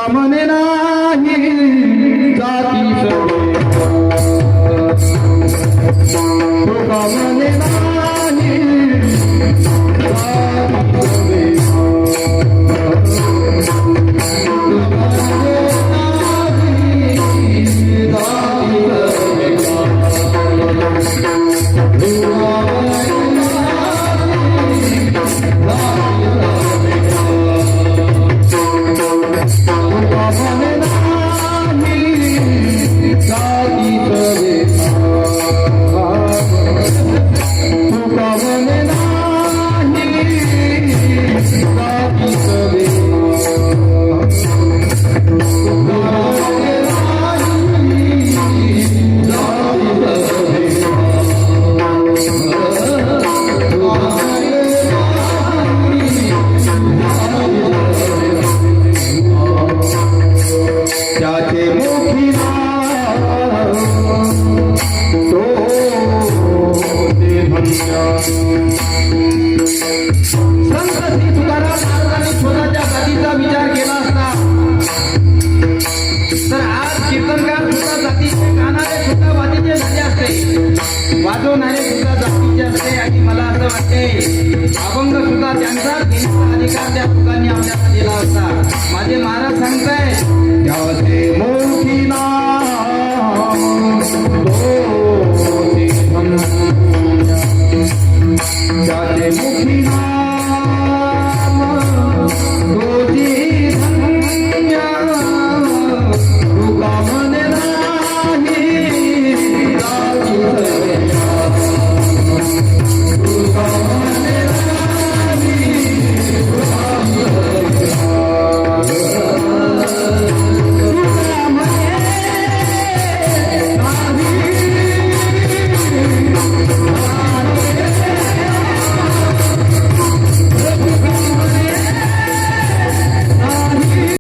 तुका म्हणे नाही जाती सवे तुका म्हणे नाही जाती सवे वाजवणारे सुद्धा जातीचे असते आणि मला असं वाटते अभंग सुद्धा त्यांचा अधिकार त्या लोकांनी आपल्याला दिला होता. माझे महाराज सांगताय त्याचे मोठी त्याचे मोठी